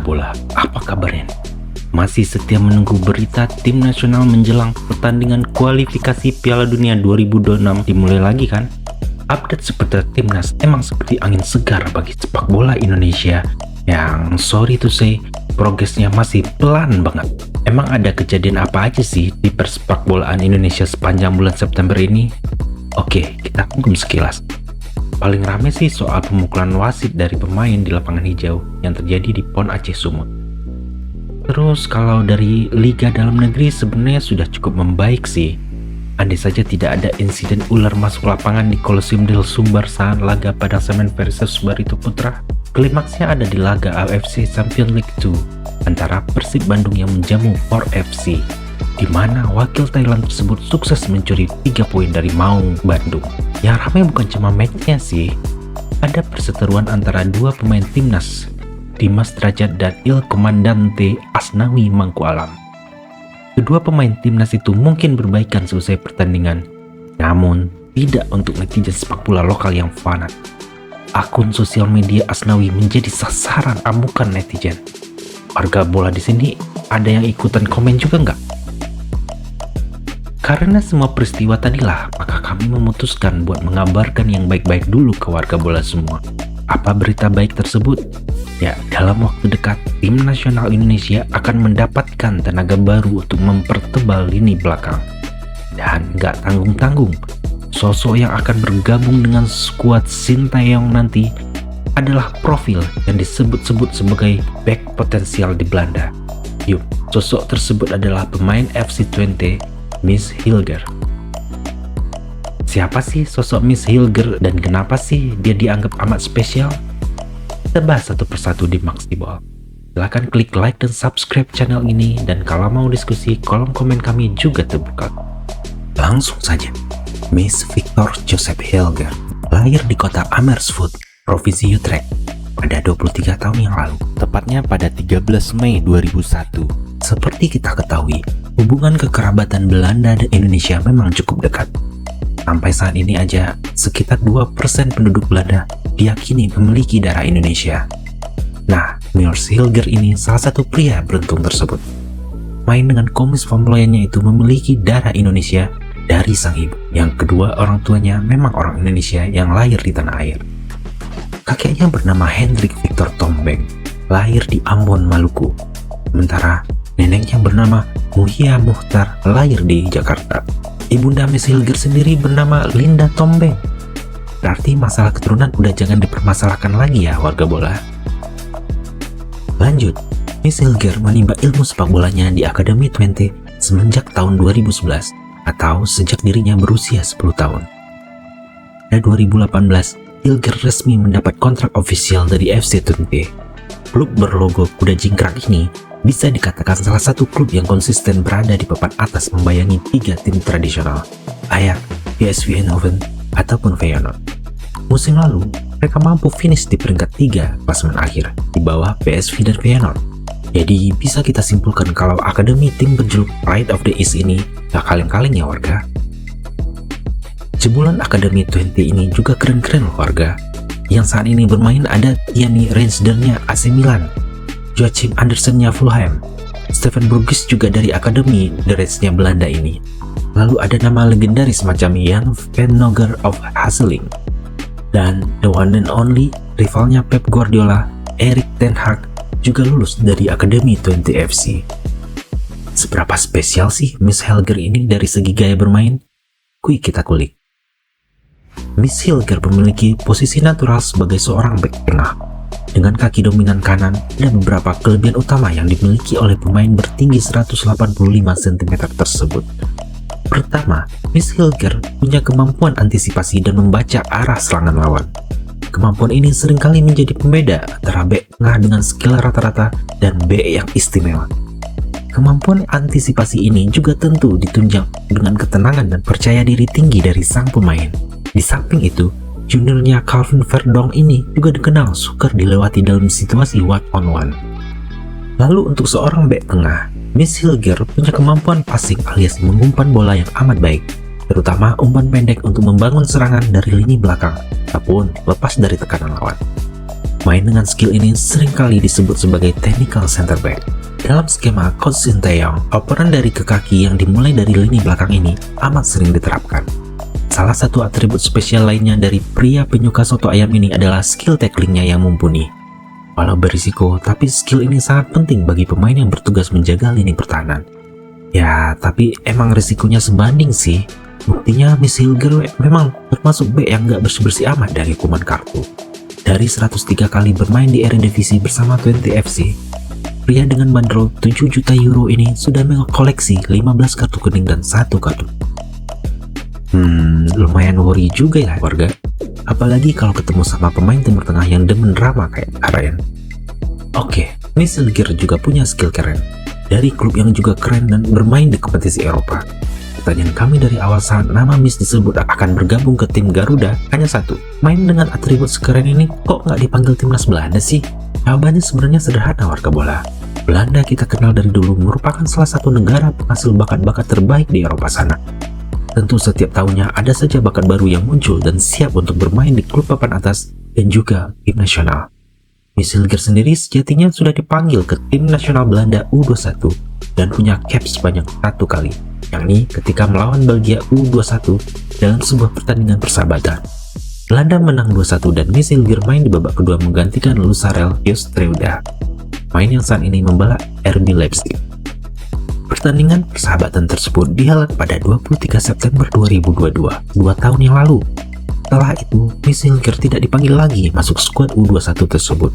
bola, apa kabarnya? Masih setia menunggu berita tim nasional menjelang pertandingan kualifikasi Piala Dunia 2026 dimulai lagi kan? Update seputar timnas emang seperti angin segar bagi sepak bola Indonesia yang sorry to say, progresnya masih pelan banget. Emang ada kejadian apa aja sih di persepak bolaan Indonesia sepanjang bulan September ini? Oke, kita rangkum sekilas. Paling rame sih soal pemukulan wasit dari pemain di lapangan hijau yang terjadi di PON Aceh Sumut. Terus kalau dari Liga Dalam Negeri sebenarnya sudah cukup membaik sih. Andai saja tidak ada insiden ular masuk lapangan di Kolosium Del Sumbar saat laga Padang Semen versus Barito Putra. Klimaksnya ada di laga AFC Champions League 2 antara Persib Bandung yang menjamu 4FC, di mana wakil Thailand tersebut sukses mencuri 3 poin dari Maung Bandung. Yang ramai bukan cuma matchnya sih, ada perseteruan antara dua pemain timnas, Dimas Derajat dan Il Komandante Asnawi Mangku Alam. Kedua pemain timnas itu mungkin berbaikan selesai pertandingan, namun tidak untuk netizen sepak bola lokal yang fanat. Akun sosial media Asnawi menjadi sasaran amukan netizen. Warga bola di sini ada yang ikutan komen juga nggak? Karena semua peristiwa tadilah, maka kami memutuskan buat mengabarkan yang baik-baik dulu ke warga bola semua. Apa berita baik tersebut? Ya, dalam waktu dekat, tim nasional Indonesia akan mendapatkan tenaga baru untuk mempertebal lini belakang. Dan nggak tanggung-tanggung, sosok yang akan bergabung dengan skuad Sintayong nanti adalah profil yang disebut-sebut sebagai back potensial di Belanda. Yup, sosok tersebut adalah pemain FC Twente, Miss Hilger. Siapa sih sosok Miss Hilger dan kenapa sih dia dianggap amat spesial? Kita bahas satu persatu di Maxiball. Silahkan klik like dan subscribe channel ini, dan kalau mau diskusi, kolom komen kami juga terbuka. Langsung saja, Miss Victor Joseph Hilger lahir di kota Amersfoort, Provinsi Utrecht pada 23 tahun yang lalu, tepatnya pada 13 Mei 2001. Seperti kita ketahui, hubungan kekerabatan Belanda dan Indonesia memang cukup dekat. Sampai saat ini aja, sekitar 2% penduduk Belanda diyakini memiliki darah Indonesia. Nah, Miss Hilger ini salah satu pria beruntung tersebut. Main dengan komis flamboyannya itu memiliki darah Indonesia dari sang ibu. Yang kedua, orang tuanya memang orang Indonesia yang lahir di tanah air. Kakeknya bernama Hendrik Victor Tombeng, lahir di Ambon, Maluku. Sementara neneknya bernama Muhia Muhtar, lahir di Jakarta. Ibunda Miss Hilger sendiri bernama Linda Tombeng. Berarti masalah keturunan udah jangan dipermasalahkan lagi ya warga bola. Lanjut, Miss Hilger menimba ilmu sepak bolanya di Akademi Twente semenjak tahun 2011 atau sejak dirinya berusia 10 tahun. Pada 2018, Hilger resmi mendapat kontrak ofisial dari FC Twente. Klub berlogo kuda jingkrak ini bisa dikatakan salah satu klub yang konsisten berada di papan atas membayangi 3 tim tradisional, Ajax, PSV Eindhoven, ataupun Feyenoord. Musim lalu, mereka mampu finish di peringkat 3 klasemen akhir di bawah PSV dan Feyenoord. Jadi bisa kita simpulkan kalau akademi tim berjuluk Pride of the East ini gak kaleng-kaleng ya warga. Jebolan Akademi Twente ini juga keren-keren loh warga. Yang saat ini bermain ada Tierney Reinsdernya AC Milan, Joachim Andersennya Fulham, Steven Berghuis juga dari Akademi The Reds-nya Belanda ini. Lalu ada nama legendaris macam Jan Veenogger of Hazeling. Dan the one and only rivalnya Pep Guardiola, Erik ten Hag, juga lulus dari Akademi Twente FC. Seberapa spesial sih Miss Hilger ini dari segi gaya bermain? Kuy kita kulik. Miss Hilger memiliki posisi natural sebagai seorang bek tengah. Dengan kaki dominan kanan, ada beberapa kelebihan utama yang dimiliki oleh pemain bertinggi 185 cm tersebut. Pertama, Miss Hilger punya kemampuan antisipasi dan membaca arah serangan lawan. Kemampuan ini seringkali menjadi pembeda antara bek tengah dengan skill rata-rata dan bek yang istimewa. Kemampuan antisipasi ini juga tentu ditunjang dengan ketenangan dan percaya diri tinggi dari sang pemain. Di samping itu, juniornya Calvin Verdong ini juga dikenal sukar dilewati dalam situasi one-on-one. Lalu untuk seorang bek tengah, Miss Hilger punya kemampuan passing alias mengumpan bola yang amat baik, terutama umpan pendek untuk membangun serangan dari lini belakang, ataupun lepas dari tekanan lawan. Pemain dengan skill ini seringkali disebut sebagai technical center back. Dalam skema Coach Sinteyong, operan dari ke kaki yang dimulai dari lini belakang ini amat sering diterapkan. Salah satu atribut spesial lainnya dari pria penyuka soto ayam ini adalah skill tacklingnya yang mumpuni. Walau berisiko, tapi skill ini sangat penting bagi pemain yang bertugas menjaga lini pertahanan. Ya, tapi emang risikonya sebanding sih. Buktinya Miss Hilger memang termasuk bek yang gak bersih-bersih amat dari hukuman kartu. Dari 103 kali bermain di Eredivisie bersama Twente FC, pria dengan bandrol 7 juta euro ini sudah mengkoleksi 15 kartu kuning dan 1 kartu. Lumayan worry juga ya warga. Apalagi kalau ketemu sama pemain Timur Tengah yang demen drama kayak Karen. Oke, Miss Hilger juga punya skill keren. Dari klub yang juga keren dan bermain di kompetisi Eropa. Pertanyaan kami dari awal saat nama Miss disebut akan bergabung ke tim Garuda hanya satu. Main dengan atribut sekeren ini kok nggak dipanggil timnas Belanda sih? Jawabannya sebenarnya sederhana warga bola. Belanda kita kenal dari dulu merupakan salah satu negara penghasil bakat-bakat terbaik di Eropa sana. Tentu setiap tahunnya ada saja bakat baru yang muncul dan siap untuk bermain di klub papan atas dan juga tim nasional. Miss Hilger sendiri sejatinya sudah dipanggil ke tim nasional Belanda U21 dan punya cap sebanyak 1 kali, yakni ketika melawan Belgia U21 dalam sebuah pertandingan persahabatan. Belanda menang 2-1 dan Miss Hilger main di babak kedua menggantikan Lusarel Jostreuda, main yang saat ini membela RB Leipzig. Pertandingan persahabatan tersebut dihelat pada 23 September 2022, 2 tahun yang lalu. Setelah itu, Miss Hilger tidak dipanggil lagi masuk skuad U21 tersebut.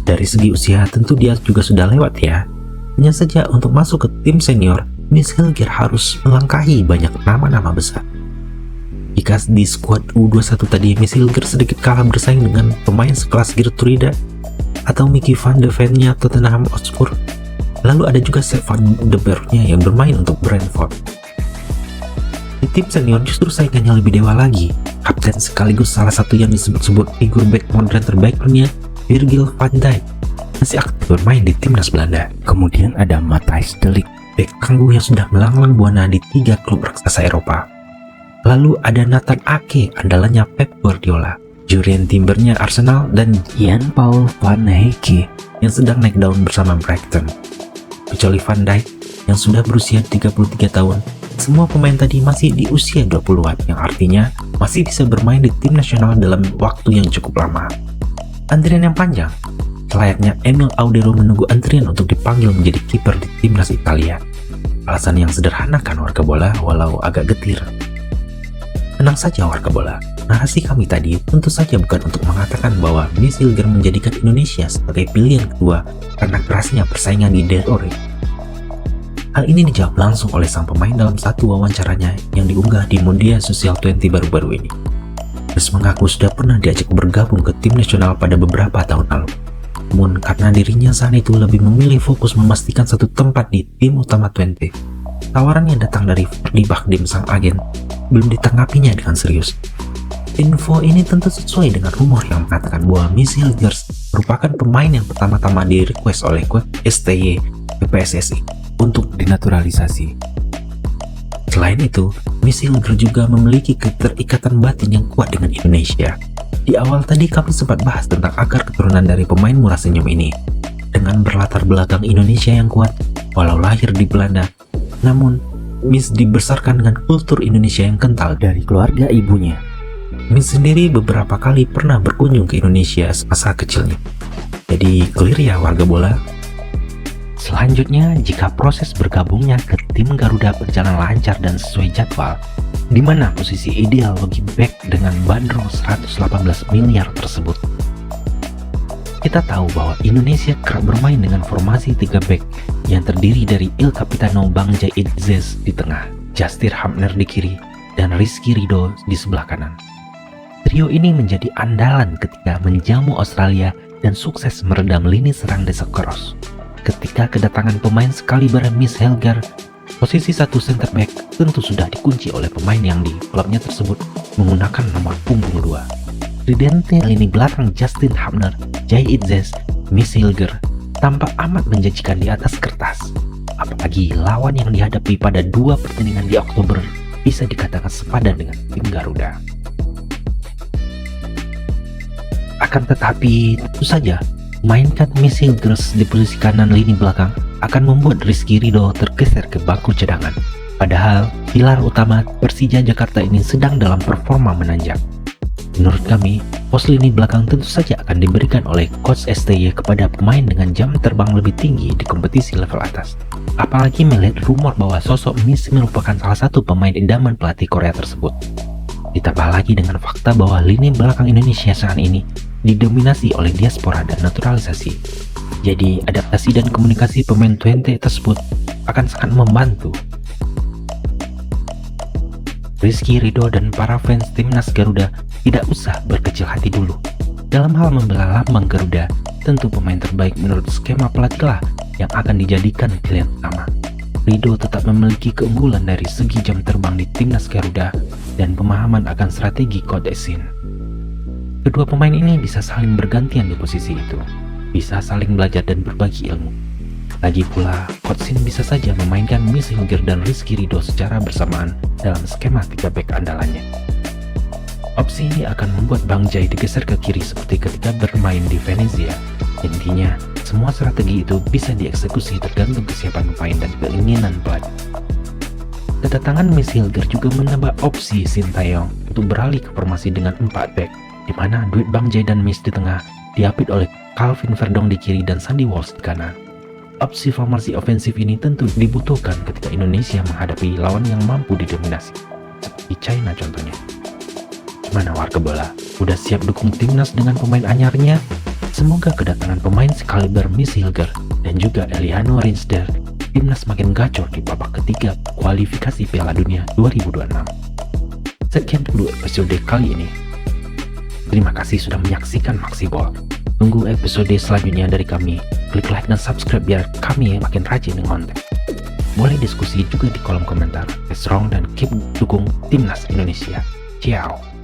Dari segi usia tentu dia juga sudah lewat ya. Hanya saja untuk masuk ke tim senior, Miss Hilger harus melangkahi banyak nama-nama besar. Jika di skuad U21 tadi Miss Hilger sedikit kalah bersaing dengan pemain sekelas Geertruida atau Mickey van de Ven-nya Tottenham Hotspur, lalu ada juga Sepp van den Berg-nya yang bermain untuk Brentford. Di tim senior justru saingannya lebih dewa lagi. Kapten sekaligus salah satu yang disebut-sebut figur back modern terbaik dunia, Virgil van Dijk, masih aktif bermain di timnas Belanda. Kemudian ada Matthijs de Ligt, bek tangguh yang sudah melanglang buana di 3 klub raksasa Eropa. Lalu ada Nathan Ake, andalannya Pep Guardiola, Jurien Timbernya Arsenal, dan Jan-Paul van Hecke yang sedang naik daun bersama Brighton. Kecuali Van Dijk yang sudah berusia 33 tahun, semua pemain tadi masih di usia 20-an, yang artinya masih bisa bermain di tim nasional dalam waktu yang cukup lama. Antrian yang panjang, selayaknya Emil Audero menunggu antrian untuk dipanggil menjadi kiper di timnas Italia. Alasan yang sederhana kan warga bola, walau agak getir. Tenang saja warga bola, narasi kami tadi tentu saja bukan untuk mengatakan bahwa Miss Hilger menjadikan Indonesia sebagai pilihan kedua karena kerasnya persaingan di Derore. Hal ini dijawab langsung oleh sang pemain dalam satu wawancaranya yang diunggah di media sosial Twente baru-baru ini. Terus mengaku sudah pernah diajak bergabung ke tim nasional pada beberapa tahun lalu. Namun karena dirinya saat itu lebih memilih fokus memastikan satu tempat di tim utama Twente, tawaran yang datang dari Ferdi Bahdim sang agen belum ditanggapinya dengan serius. Info ini tentu sesuai dengan rumor yang mengatakan bahwa Miss Hilger merupakan pemain yang pertama-tama di request oleh klub STY ke PSSI untuk dinaturalisasi. Selain itu, Miss Hilger juga memiliki keterikatan batin yang kuat dengan Indonesia. Di awal tadi kami sempat bahas tentang akar keturunan dari pemain murah senyum ini. Dengan berlatar belakang Indonesia yang kuat, walau lahir di Belanda, namun Miss dibesarkan dengan kultur Indonesia yang kental dari keluarga ibunya. Miss sendiri beberapa kali pernah berkunjung ke Indonesia semasa kecilnya. Jadi clear ya warga bola. Selanjutnya, jika proses bergabungnya ke tim Garuda berjalan lancar dan sesuai jadwal, di mana posisi ideal bagi back dengan bandrol 118 miliar tersebut? Kita tahu bahwa Indonesia kerap bermain dengan formasi 3 back yang terdiri dari Il Capitano Bang Jait Zez di tengah, Jastir Hamner di kiri, dan Rizky Ridho di sebelah kanan. Trio ini menjadi andalan ketika menjamu Australia dan sukses meredam lini serang Desa Cross. Ketika kedatangan pemain sekaliber Miss Hilger, posisi satu center back tentu sudah dikunci oleh pemain yang di klubnya tersebut menggunakan nomor punggung 2. Tridente lini belakang Justin Hamner, Jait Zez, Miss Hilger tampak amat menjanjikan di atas kertas. Apalagi lawan yang dihadapi pada 2 pertandingan di Oktober bisa dikatakan sepadan dengan tim Garuda. Akan tetapi, tentu saja, mainkan Miss Hilgers di posisi kanan lini belakang akan membuat Rizky Ridho tergeser ke bangku cadangan. Padahal, pilar utama Persija Jakarta ini sedang dalam performa menanjak. Menurut kami, pos lini belakang tentu saja akan diberikan oleh Coach STY kepada pemain dengan jam terbang lebih tinggi di kompetisi level atas. Apalagi melihat rumor bahwa sosok Miss merupakan salah satu pemain idaman pelatih Korea tersebut. Ditambah lagi dengan fakta bahwa lini belakang Indonesia saat ini didominasi oleh diaspora dan naturalisasi. Jadi, adaptasi dan komunikasi pemain Twente tersebut akan sangat membantu. Rizky Ridho dan para fans timnas Garuda tidak usah berkecil hati dulu. Dalam hal membela lambang Garuda, tentu pemain terbaik menurut skema pelatih lah yang akan dijadikan pilihan utama. Ridho tetap memiliki keunggulan dari segi jam terbang di timnas Garuda dan pemahaman akan strategi Coach Shin. Kedua pemain ini bisa saling bergantian di posisi itu, bisa saling belajar dan berbagi ilmu. Lagi pula, Coach Shin bisa saja memainkan Miss Hilger dan Rizky Ridho secara bersamaan dalam skema 3 back andalannya. Opsi ini akan membuat Bang Jai digeser ke kiri seperti ketika bermain di Venezia. Intinya, semua strategi itu bisa dieksekusi tergantung kesiapan pemain dan keinginan pelatih. Kedatangan Miss Hilger juga menambah opsi Sintayong untuk beralih ke formasi dengan 4 back, di mana duet Bang Jai dan Miss di tengah diapit oleh Calvin Verdong di kiri dan Sandy Walsh di kanan. Opsi formasi ofensif ini tentu dibutuhkan ketika Indonesia menghadapi lawan yang mampu didominasi, seperti China contohnya. Gimana warga bola? Udah siap dukung timnas dengan pemain anyarnya? Semoga kedatangan pemain sekaliber Miss Hilger dan juga Eliano Rinsder, timnas makin gacor di babak ketiga kualifikasi Piala Dunia 2026. Sekian dulu episode kali ini. Terima kasih sudah menyaksikan Maxiball. Tunggu episode selanjutnya dari kami. Klik like dan subscribe biar kami makin rajin ngonten. Boleh diskusi juga di kolom komentar. Stay strong dan keep dukung timnas Indonesia. Ciao.